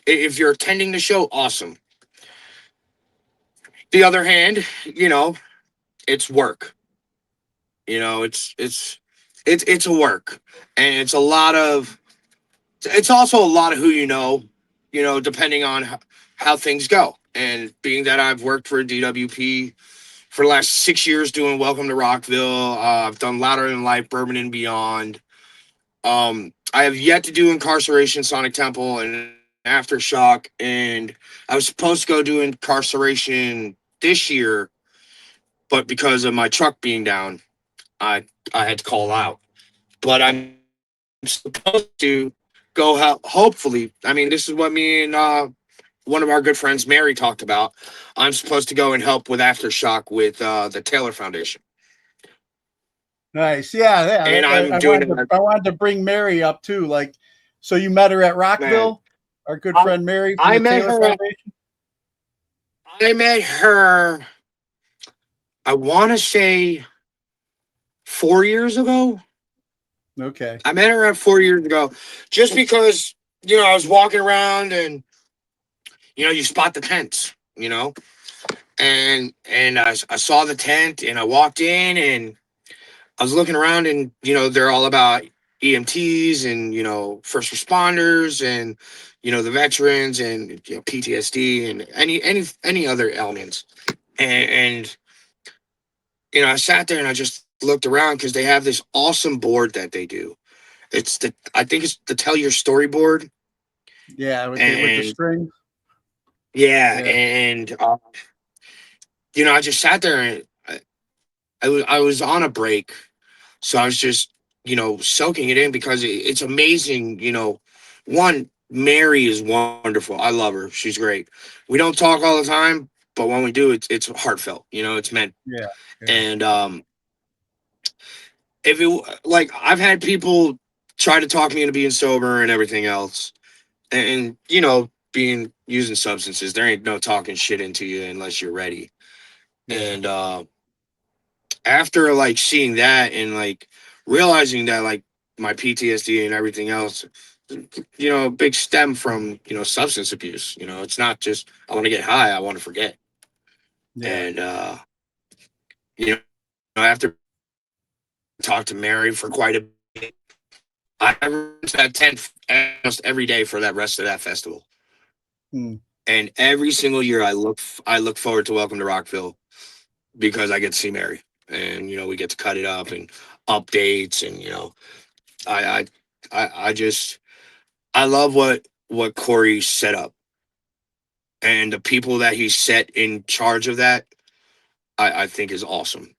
Speaker 8: If you're attending the show, awesome. The other hand, you know, it's work. You know, it's a work, and it's a lot of. It's also a lot of who you know. You know, depending on how things go. And being that I've worked for DWP for the last 6 years doing Welcome to Rockville, I've done Louder Than Life, Bourbon and Beyond. I have yet to do Incarceration, Sonic Temple, and Aftershock, and I was supposed to go do Incarceration this year, but because of my truck being down, I had to call out. But I'm supposed to go hopefully. I mean, this is what me and one of our good friends, Mary, talked about. I'm supposed to go and help with Aftershock with the Taylor Foundation.
Speaker 6: Nice. Yeah.
Speaker 8: And I'm
Speaker 6: I
Speaker 8: doing
Speaker 6: wanted
Speaker 8: it,
Speaker 6: I wanted to bring Mary up too. Like, so you met her at
Speaker 8: man.
Speaker 6: Rockville, our good
Speaker 8: I,
Speaker 6: friend Mary from
Speaker 8: I
Speaker 6: the
Speaker 8: met
Speaker 6: Taylor
Speaker 8: her.
Speaker 6: Foundation.
Speaker 8: I met her. I want to say 4 years ago.
Speaker 6: Okay.
Speaker 8: I met her at 4 years ago, just because I was walking around and you spot the tents, and I saw the tent and I walked in and I was looking around and they're all about EMTs and first responders and the veterans and PTSD and any other elements and I sat there and I just looked around because they have this awesome board that they do. I think it's the Tell Your Story board.
Speaker 6: Yeah, with the
Speaker 8: And
Speaker 6: string.
Speaker 8: yeah,
Speaker 6: Yeah.
Speaker 8: and I just sat there and I was on a break, so I was just soaking it in because it's amazing. One, Mary is wonderful. I love her. She's great. We don't talk all the time, but when we do, it's heartfelt. It's meant.
Speaker 6: Yeah. Yeah.
Speaker 8: And if it like I've had people try to talk me into being sober and everything else, and being using substances, there ain't no talking shit into you unless you're ready.
Speaker 6: Yeah.
Speaker 8: And after like seeing that and like realizing that like my PTSD and everything else, big stem from substance abuse. It's not just I want to get high, I want to forget.
Speaker 6: Yeah.
Speaker 8: And after talk to Mary for quite a bit, I went to that tent almost every day for that rest of that festival.
Speaker 6: Hmm.
Speaker 8: And every single year I look forward to Welcome to Rockville because I get to see Mary and we get to cut it up and updates and I I just I love what Corey set up and the people that he set in charge of that. I think is awesome.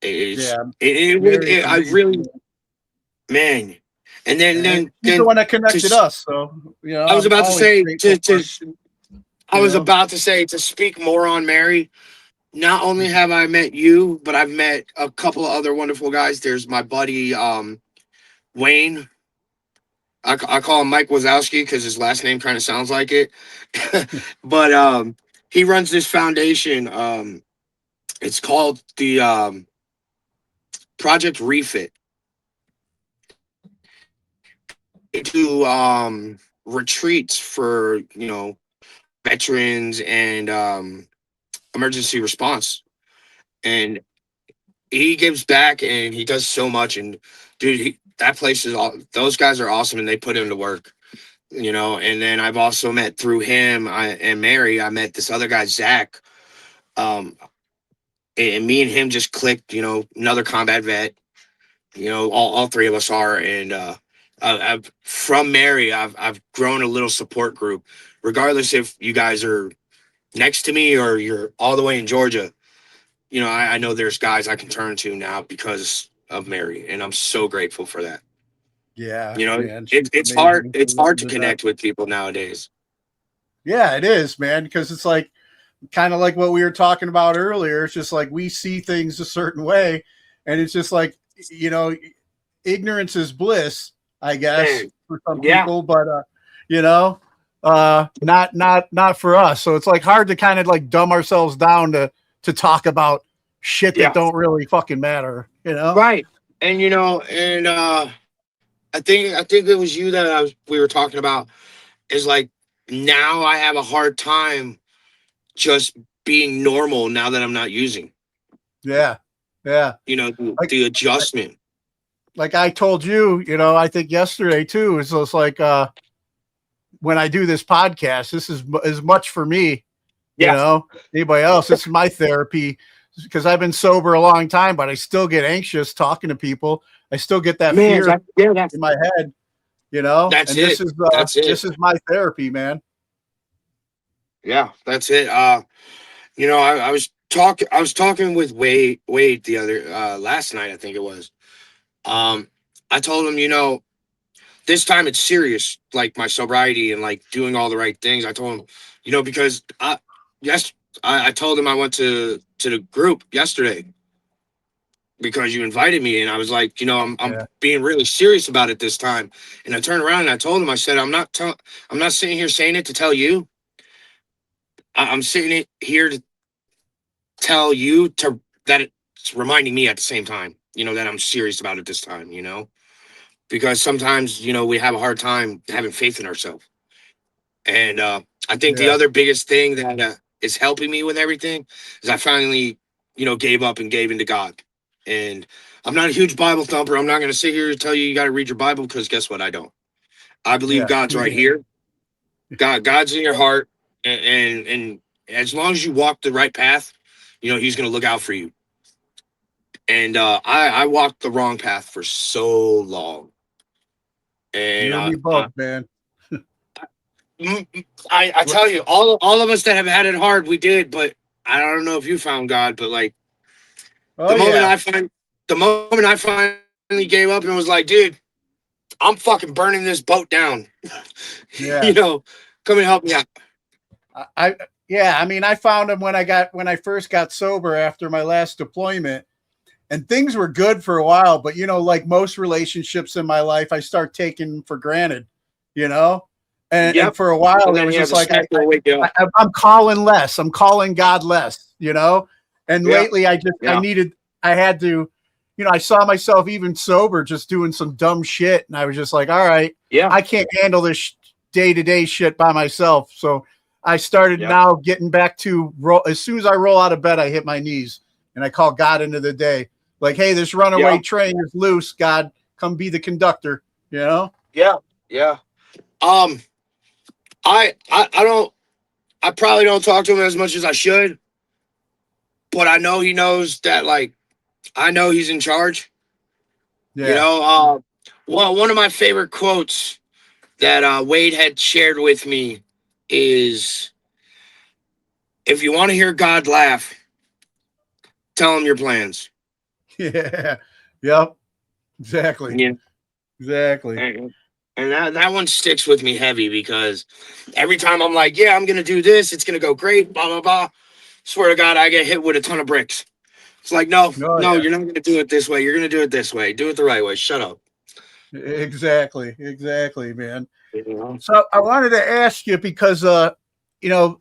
Speaker 8: It's
Speaker 6: Yeah.
Speaker 8: it, it,
Speaker 6: Mary's
Speaker 8: it I really
Speaker 6: amazing.
Speaker 8: man, and then
Speaker 6: And
Speaker 8: then
Speaker 6: he's the
Speaker 8: then
Speaker 6: one that
Speaker 8: to
Speaker 6: connected us. So,
Speaker 8: I was
Speaker 6: I'm
Speaker 8: about to
Speaker 6: always
Speaker 8: say
Speaker 6: grateful for,
Speaker 8: I
Speaker 6: you
Speaker 8: was
Speaker 6: know,
Speaker 8: about to say to speak more on Mary. Not only have I met you, but I've met a couple of other wonderful guys. There's my buddy Wayne. I call him Mike Wazowski because his last name kind of sounds like it. But he runs this foundation. It's called the Project Refit. They do retreats for veterans and emergency response, and he gives back and he does so much. And dude, that place is all. Those guys are awesome, and they put in the work. And then I've also met through him and Mary. I met this other guy, Zach. Um, and me and him just clicked. Another combat vet. All three of us are, and I've from Mary, I've grown a little support group. Regardless if you guys are next to me or you're all the way in Georgia, I know there's guys I can turn to now because of Mary, and I'm so grateful for that.
Speaker 6: yeah, man, she's
Speaker 8: It's hard.
Speaker 6: amazing.
Speaker 8: It's
Speaker 6: Love
Speaker 8: hard
Speaker 6: her
Speaker 8: to
Speaker 6: to death.
Speaker 8: connect with people nowadays.
Speaker 6: Yeah, it is, man, because it's like kind of like what we were talking about earlier. It's just like we see things a certain way, and it's just like, you know, ignorance is bliss, I guess,
Speaker 8: Man,
Speaker 6: for some
Speaker 8: yeah,
Speaker 6: people, but you know, not for us. So it's like hard to kind of like dumb ourselves down to talk about shit that
Speaker 8: yeah,
Speaker 6: don't really fucking matter, you know?
Speaker 8: right. And I think it was you that we were talking about. Is like now I have a hard time just being normal now that I'm not using.
Speaker 6: Yeah, yeah. Like
Speaker 8: The adjustment.
Speaker 6: like I told you, you know, I think yesterday too. It's just like when I do this podcast, this is as much for me, you
Speaker 8: Yeah,
Speaker 6: know, anybody else. This is my therapy because I've been sober a long time, but I still get anxious talking to people. I still get that
Speaker 8: man.
Speaker 6: fear
Speaker 8: That's
Speaker 6: in my head, you know,
Speaker 8: that's
Speaker 6: and
Speaker 8: it. That's it.
Speaker 6: this is my therapy, man.
Speaker 8: Yeah, that's it. I was talking with Wade the other last night, I think it was. I told him, this time it's serious, like my sobriety and like doing all the right things. I told him, because yes, I told him I went to the group yesterday because you invited me, and I was like, I'm
Speaker 6: Yeah,
Speaker 8: being really serious about it this time. And I turned around and I told him, I said, I'm not sitting here saying it to tell you. I'm sitting here to tell you that it's reminding me at the same time, that I'm serious about it this time, because sometimes, we have a hard time having faith in ourselves. And I think the
Speaker 6: yeah,
Speaker 8: other biggest thing that is helping me with everything is I finally, gave up and gave into God. And I'm not a huge Bible thumper. I'm not going to sit here and tell you got to read your Bible because guess what? I don't. I believe
Speaker 6: yeah,
Speaker 8: God's right here. God's in your heart, and as long as you walk the right path, He's going to look out for you. And I walked the wrong path for so long, and
Speaker 6: you and me both, man.
Speaker 8: I tell you, all of us that have had it hard, we did. But I don't know if you found God, but like
Speaker 6: Oh
Speaker 8: the moment
Speaker 6: yeah,
Speaker 8: I find, the moment I finally gave up and was like, dude, I'm fucking burning this boat down.
Speaker 6: yeah.
Speaker 8: Come and help me out.
Speaker 6: I yeah, I mean, I found him when I first got sober after my last deployment, and things were good for a while. But you know, like most relationships in my life, I start taking for granted, you know, and
Speaker 8: Yep.
Speaker 6: for a
Speaker 8: And
Speaker 6: while it
Speaker 8: then
Speaker 6: was
Speaker 8: he had
Speaker 6: just
Speaker 8: to
Speaker 6: like
Speaker 8: smack the wake you up.
Speaker 6: I'm calling less, I'm calling God less, you know. And
Speaker 8: Yeah.
Speaker 6: lately,
Speaker 8: Yeah.
Speaker 6: I had to, you know, I saw myself even sober just doing some dumb shit, and I was just like, all right,
Speaker 8: Yeah.
Speaker 6: I can't handle this day to day shit by myself, so. I started
Speaker 8: Yeah.
Speaker 6: now getting back to roll. As soon as I roll out of bed, I hit my knees and I call God into the day. Like, hey, this runaway
Speaker 8: Yeah.
Speaker 6: train is loose. God, come be the conductor. You know?
Speaker 8: Yeah. Yeah. Um, I don't. I probably don't talk to him as much as I should, but I know he knows that. Like, I know he's in charge.
Speaker 6: Yeah.
Speaker 8: One of my favorite quotes that Wade had shared with me is, "If you want to hear God laugh, tell him your plans."
Speaker 6: Yeah. Yep. Exactly.
Speaker 8: Yeah,
Speaker 6: Exactly.
Speaker 8: and that one sticks with me heavy because every time I'm like, "Yeah, I'm gonna do this. It's gonna go great." Blah blah blah. Swear to God, I get hit with a ton of bricks. It's like, no,
Speaker 6: Oh
Speaker 8: no,
Speaker 6: yeah.
Speaker 8: you're not gonna do it this way. You're gonna do it this way. Do it the right way. Shut up.
Speaker 6: Exactly. Exactly, man.
Speaker 8: You know?
Speaker 6: So I wanted to ask you because you know,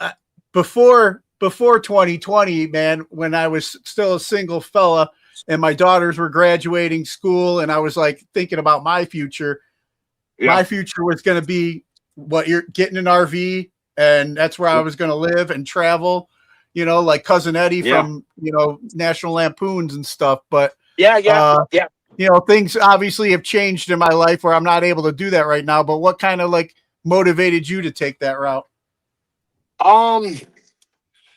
Speaker 6: before 2020, man, when I was still a single fella and my daughters were graduating school and I was like thinking about my future,
Speaker 8: Yeah.
Speaker 6: my future was going to be what you're getting an RV, and that's where I was going to live and travel, you know, like Cousin Eddie
Speaker 8: Yeah.
Speaker 6: from, you know, National Lampoons and stuff. But
Speaker 8: Yeah. Yeah.
Speaker 6: uh
Speaker 8: Yeah.
Speaker 6: you know, things obviously have changed in my life where I'm not able to do that right now. But what kind of like motivated you to take that route?
Speaker 8: Um.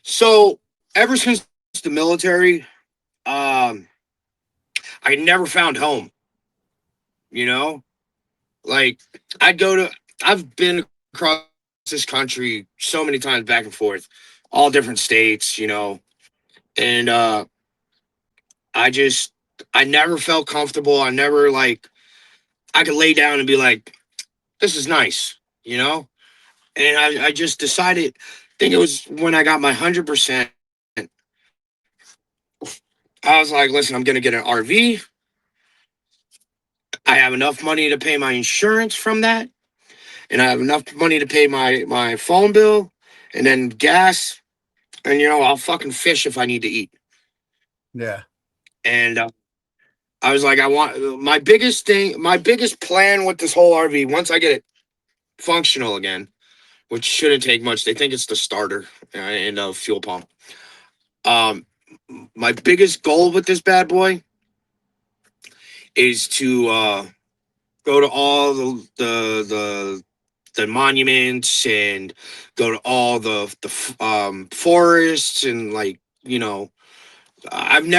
Speaker 8: So ever since the military, um, I never found home. You know, like I'd go to. I've been across this country so many times, back and forth, all different states. And I just, I never felt comfortable. I never like, I could lay down and be like, this is nice. And I just decided think it was when I got my 100%. I was like, listen, I'm gonna get an RV. I have enough money to pay my insurance from that, and I have enough money to pay my phone bill, and then gas, and I'll fucking fish if I need to eat.
Speaker 6: Yeah.
Speaker 8: And I was like, I want my biggest thing, my biggest plan with this whole RV. Once I get it functional again, which shouldn't take much. They think it's the starter and fuel pump. Um, my biggest goal with this bad boy is to go to all the monuments and go to all the forests and I'm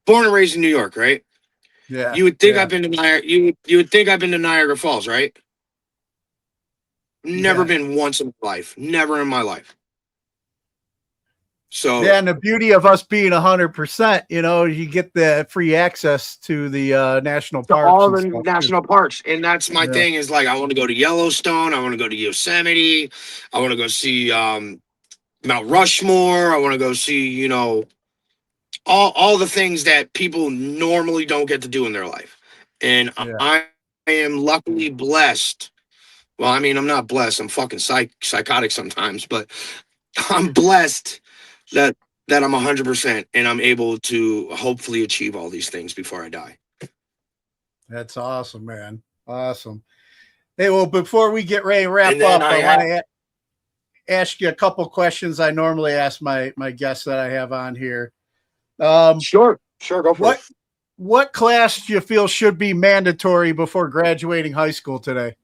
Speaker 8: born and raised in New York, right?
Speaker 6: Yeah.
Speaker 8: You would think
Speaker 6: Yeah.
Speaker 8: I've been to you would think I've been to Niagara Falls, right? Never
Speaker 6: Yeah.
Speaker 8: been once in my life. Never in my life. So
Speaker 6: Yeah, and the beauty of us being 100%, you get the free access to the national
Speaker 8: to
Speaker 6: parks
Speaker 8: all
Speaker 6: and
Speaker 8: the
Speaker 6: stuff too.
Speaker 8: national parks. And that's my
Speaker 6: Yeah.
Speaker 8: thing is like, I want to go to Yellowstone. I want to go to Yosemite. I want to go see Mount Rushmore. I want to go see, all the things that people normally don't get to do in their life. And
Speaker 6: Yeah.
Speaker 8: I am luckily blessed. Well, I mean, I'm not blessed. I'm fucking psychotic sometimes, but I'm blessed that I'm 100% and I'm able to hopefully achieve all these things before I die.
Speaker 6: That's awesome, man. Awesome. Hey, well, before we get ready to wrap
Speaker 8: And then
Speaker 6: up,
Speaker 8: I
Speaker 6: I want
Speaker 8: have
Speaker 6: to ask you a couple questions I normally ask my guests that I have on here.
Speaker 8: sure, go for it.
Speaker 6: What class do you feel should be mandatory before graduating high school today?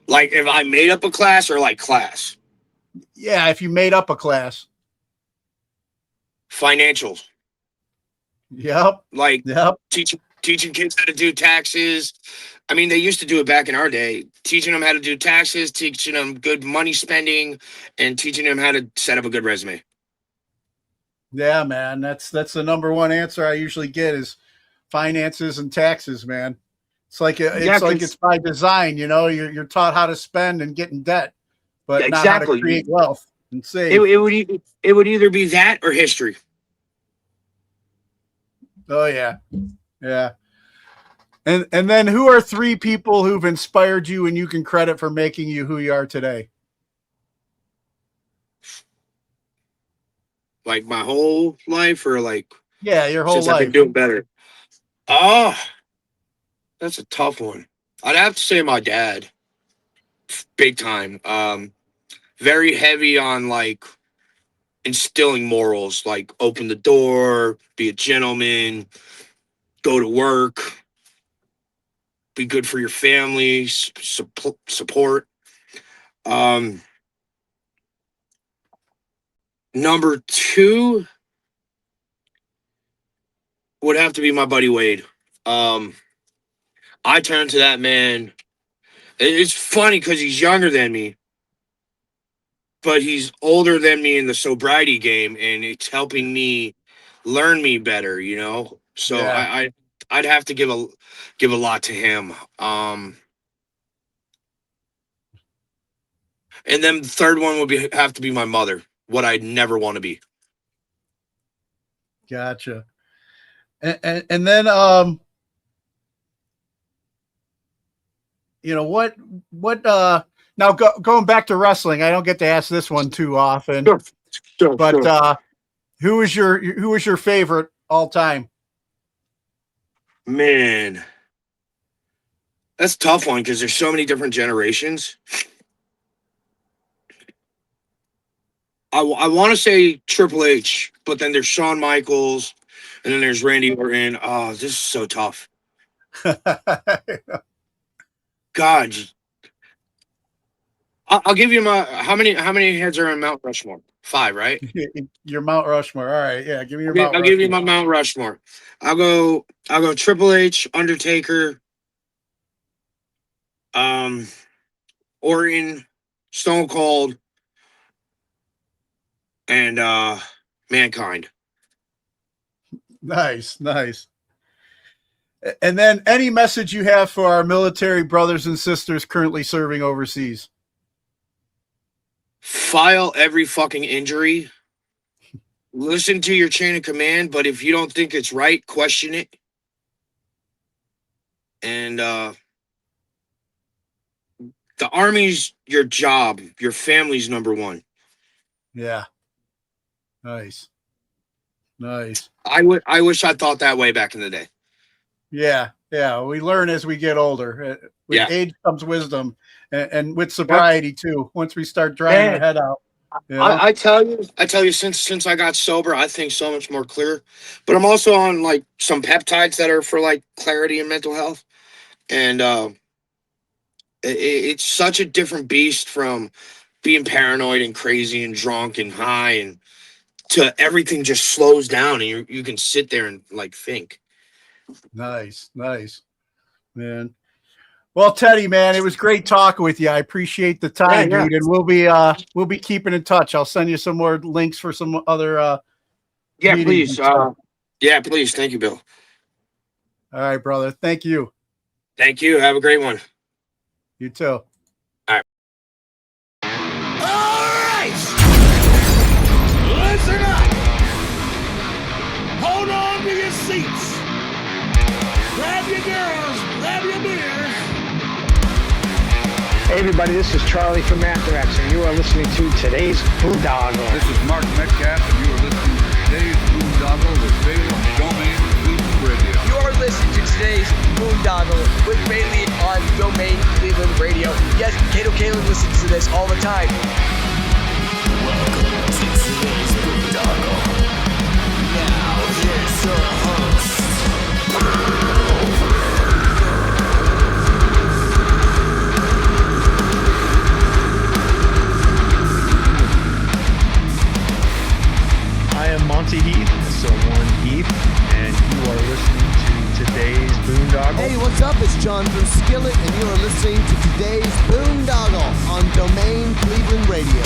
Speaker 8: Like if I made up a class or like class
Speaker 6: Yeah, if you made up a class.
Speaker 8: financials,
Speaker 6: Yep.
Speaker 8: like
Speaker 6: Yep.
Speaker 8: teaching kids how to do taxes. I mean, they used to do it back in our day, teaching them how to do taxes, teaching them good money spending, and teaching them how to set up a good resume.
Speaker 6: Yeah, man. That's the number one answer I usually get is finances and taxes, man. It's like
Speaker 8: Yeah,
Speaker 6: it's by design, you're taught how to spend and get in debt, but not how to
Speaker 8: exactly.
Speaker 6: create wealth and
Speaker 8: It,
Speaker 6: save.
Speaker 8: it would it would either be that or history.
Speaker 6: Oh yeah. Yeah. And then who are three people who've inspired you and you can credit for making you who you are today?
Speaker 8: Like my whole life, or like
Speaker 6: Yeah, your whole
Speaker 8: since I've been
Speaker 6: life.
Speaker 8: doing better. Oh, that's a tough one. I'd have to say my dad, big time. Very heavy on like instilling morals, like open the door, be a gentleman, go to work, be good for your family, support. Um, Number two would have to be my buddy Wade. Um, I turned to that man. It's funny because he's younger than me, but he's older than me in the sobriety game, and it's helping me learn me better. So
Speaker 6: Yeah.
Speaker 8: I'd have to give a lot to him. And then the third one would have to be my mother. What I'd never want to be.
Speaker 6: Gotcha. And then now going back to wrestling, I don't get to ask this one too often.
Speaker 8: Sure,
Speaker 6: But
Speaker 8: sure.
Speaker 6: who was your favorite all time?
Speaker 8: Man, that's a tough one because there's so many different generations. I want to say Triple H, but then there's Shawn Michaels, and then there's Randy Orton. Oh, this is so tough. God, I'll give you my how many heads are in Mount Rushmore? 5, right?
Speaker 6: Your Mount Rushmore. All right, yeah, give me your Mount
Speaker 8: I'll give you
Speaker 6: Rushmore.
Speaker 8: my Mount Rushmore. I'll go Triple H, Undertaker, Orton, Stone Cold, and Mankind.
Speaker 6: Nice, nice. And then any message you have for our military brothers and sisters currently serving overseas?
Speaker 8: File every fucking injury. Listen to your chain of command, but if you don't think it's right, question it. And the Army's your job. Your family's number one.
Speaker 6: Yeah. Nice. Nice.
Speaker 8: I wish I thought that way back in the day.
Speaker 6: Yeah. Yeah. We learn as we get older. With
Speaker 8: Yeah.
Speaker 6: age comes wisdom, and with sobriety too. Once we start drying our head out. You know?
Speaker 8: I tell you, since I got sober, I think so much more clear. But I'm also on like some peptides that are for like clarity and mental health, and it's such a different beast from being paranoid and crazy and drunk and high, and to everything just slows down and you can sit there and like think.
Speaker 6: Nice, man. Well, Teddy, man, it was great talking with you. I appreciate the time,
Speaker 8: Yeah.
Speaker 6: dude, and we'll be keeping in touch. I'll send you some more links for some other meetings.
Speaker 8: Please. Please. Thank you, Bill.
Speaker 6: All right, brother. Thank you.
Speaker 8: Thank you. Have a great one.
Speaker 6: You too.
Speaker 4: Alright! Listen up! Hold on to your seats. Grab your girls, grab your beers.
Speaker 9: Hey everybody, this is Charlie from Anthrax, and you are listening to today's Boondoggle.
Speaker 2: This is Mark Metcalf, and you are listening to today's Boondoggle with Bailey on Domain Cleveland Radio.
Speaker 3: You are listening to today's Boondoggle with Bailey on Domain Cleveland Radio. Yes, Kato Kalin listens to this all the time.
Speaker 4: Welcome to today's Boondoggle. Now, here's your host.
Speaker 10: I am Monty Heath, so one Heath, and you are listening to today's Boondoggle.
Speaker 11: Hey, what's up? It's John from Skillet, and you are listening to today's Boondoggle on Domain Cleveland Radio.